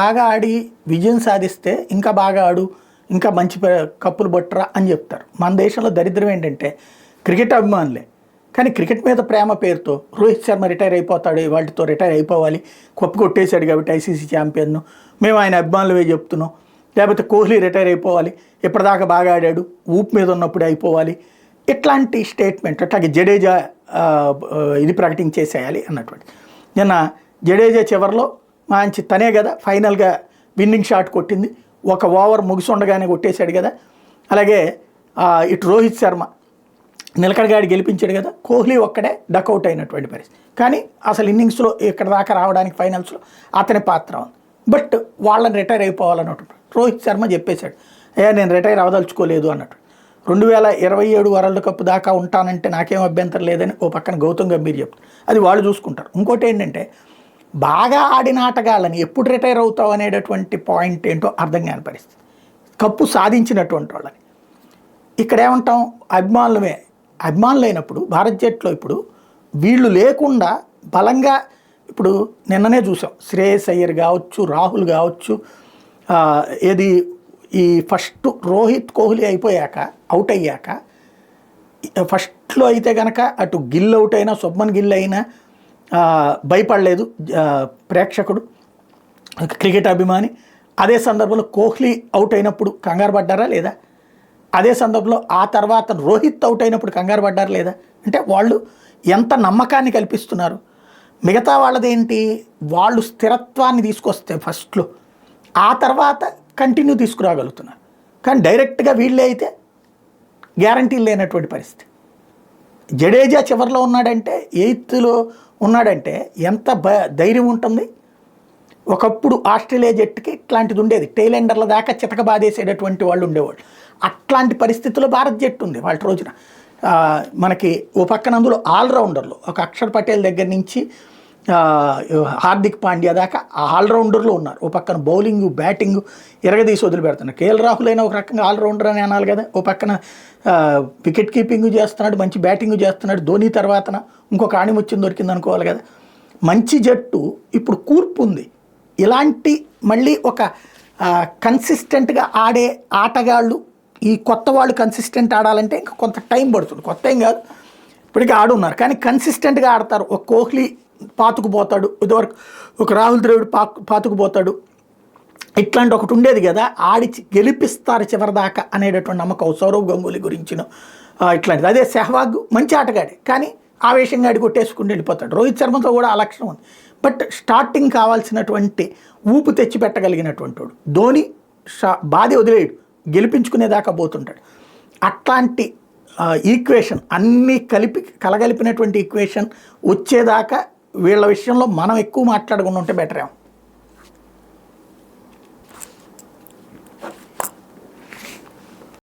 బాగా ఆడి విజయం సాధిస్తే ఇంకా బాగా ఆడు, ఇంకా మంచి కప్పులు బొట్టరా అని చెప్తారు. మన దేశంలో దరిద్రం ఏంటంటే క్రికెట్ అభిమానులే, కానీ క్రికెట్ మీద ప్రేమ పేరుతో రోహిత్ శర్మ రిటైర్ అయిపోతాడు, వాటితో రిటైర్ అయిపోవాలి, కప్పు కొట్టేశాడు కాబట్టి ఐసీసీ ఛాంపియన్ను, మేము ఆయన అభిమానులవే చెప్తున్నాం. లేకపోతే కోహ్లీ రిటైర్ అయిపోవాలి, ఇప్పటిదాకా బాగా ఆడాడు, ఊపు మీద ఉన్నప్పుడే అయిపోవాలి, ఇట్లాంటి స్టేట్మెంట్. అట్లాగే జడేజా ఇది ప్రకటించేసేయాలి అన్నటువంటి. నిన్న జడేజా చివరిలో మంచి తనే కదా ఫైనల్గా విన్నింగ్ షాట్ కొట్టింది, ఒక ఓవర్ ముగిసుండగానే కొట్టేశాడు కదా. అలాగే ఇటు రోహిత్ శర్మ నిలకడగాడి గెలిపించాడు కదా. కోహ్లీ ఒక్కడే డకౌట్ అయినటువంటి పరిస్థితి, కానీ అసలు ఇన్నింగ్స్లో ఇక్కడ దాకా రావడానికి ఫైనల్స్లో అతని పాత్ర ఉంది. బట్ వాళ్ళని రిటైర్ అయిపోవాలన్నట్టు రోహిత్ శర్మ చెప్పేశాడు, నేను రిటైర్ అవదలుచుకోలేదు అన్నట్టు. 2027 వరల్డ్ కప్ దాకా ఉంటానంటే నాకేం అభ్యంతరం లేదని ఓ పక్కన గౌతమ్ గంభీర్ చెప్తారు, అది వాళ్ళు చూసుకుంటారు. ఇంకోటి ఏంటంటే బాగా ఆడిన ఆటగాళ్ళని ఎప్పుడు రిటైర్ అవుతావు అనేటటువంటి పాయింట్ ఏంటో అర్థం కాని పరిస్థితి. కప్పు సాధించినటువంటి వాళ్ళని ఇక్కడ ఏమంటాం, అభిమానులు అయినప్పుడు భారత్ జట్లో ఇప్పుడు వీళ్ళు లేకుండా బలంగా, ఇప్పుడు నిన్ననే చూసాం శ్రేయస్ అయ్యర్ కావచ్చు, రాహుల్ కావచ్చు, ఏది ఈ ఫస్ట్ రోహిత్ కోహ్లీ అయిపోయాక అవుట్ అయ్యాక ఫస్ట్లో అయితే కనుక అటు గిల్ అవుట్ అయినా శుభ్మన్ గిల్ అయినా భయపడలేదు ప్రేక్షకుడు, క్రికెట్ అభిమాని. అదే సందర్భంలో కోహ్లీ అవుట్ అయినప్పుడు కంగారు పడ్డారా లేదా? అదే సందర్భంలో ఆ తర్వాత రోహిత్ అవుట్ అయినప్పుడు కంగారు పడ్డారా లేదా? అంటే వాళ్ళు ఎంత నమ్మకాన్ని కల్పిస్తున్నారు. మిగతా వాళ్ళదేంటి, వాళ్ళు స్థిరత్వాన్ని తీసుకొస్తే ఫస్ట్లో, ఆ తర్వాత కంటిన్యూ తీసుకురాగలుగుతున్నారు. కానీ డైరెక్ట్గా వీళ్ళే అయితే గ్యారంటీ లేనటువంటి పరిస్థితి. జడేజా చివరిలో ఉన్నాడంటే, 8th ఉన్నాడంటే ఎంత ధైర్యం ఉంటుంది. ఒకప్పుడు ఆస్ట్రేలియా జట్టుకి ఇట్లాంటిది ఉండేది, టైలెండర్ల దాకా చితక బాధేసేటటువంటి వాళ్ళు ఉండేవాళ్ళు. అట్లాంటి పరిస్థితుల్లో భారత్ జట్టు ఉంది వాళ్ళ రోజున. మనకి ఓ పక్కన అందులో ఆల్రౌండర్లు, ఒక అక్షర్ పటేల్ దగ్గర నుంచి హార్దిక్ పాండ్యా దాకా ఆల్రౌండర్లు ఉన్నారు. ఓ పక్కన బౌలింగ్ బ్యాటింగ్ ఎరగదీసి వదిలిపెడుతున్నారు. కేఎల్ రాహుల్ అయినా ఒక రకంగా ఆల్రౌండర్ అని అనాలి కదా. ఓ పక్కన వికెట్ కీపింగ్ చేస్తున్నాడు, మంచి బ్యాటింగ్ చేస్తున్నాడు. ధోని తర్వాతన ఇంకొక ఆణిముత్యం దొరికింది అనుకోవాలి కదా. మంచి జట్టు ఇప్పుడు కూర్పు ఉంది. ఇలాంటి మళ్ళీ ఒక కన్సిస్టెంట్గా ఆడే ఆటగాళ్ళు, ఈ కొత్త వాళ్ళు కన్సిస్టెంట్ ఆడాలంటే ఇంకా కొంత టైం పడుతుంది. కొత్త ఏం కాదు, ఇప్పటికీ ఆడున్నారు, కానీ కన్సిస్టెంట్గా ఆడతారు. ఒక కోహ్లీ పాతుకుపోతాడు, ఇదివరకు ఒక రాహుల్ ద్రవిడ్ పాతుకుపోతాడు, ఇట్లాంటి ఒకటి ఉండేది కదా, ఆడిచి గెలిపిస్తారు చివరిదాకా అనేటటువంటి నమ్మకం సౌరవ్ గంగూలీ గురించిన ఇట్లాంటిది. అదే సెహ్వాగ్ మంచి ఆటగాడే, కానీ ఆవేశంగా ఆడి కొట్టేసుకుని వెళ్ళిపోతాడు. రోహిత్ శర్మతో కూడా ఆ లక్షణం ఉంది. బట్ స్టార్టింగ్ కావాల్సినటువంటి ఊపు తెచ్చి పెట్టగలిగినటువంటి వాడు. ధోని బాధి వదిలేయడు, గెలిపించుకునేదాకా పోతుంటాడు. అట్లాంటి ఈక్వేషన్ అన్నీ కలగలిపినటువంటి ఈక్వేషన్ వచ్చేదాకా వీళ్ళ విషయంలో మనం ఎక్కువ మాట్లాడకుండా ఉంటే బెటర్ ఏమో.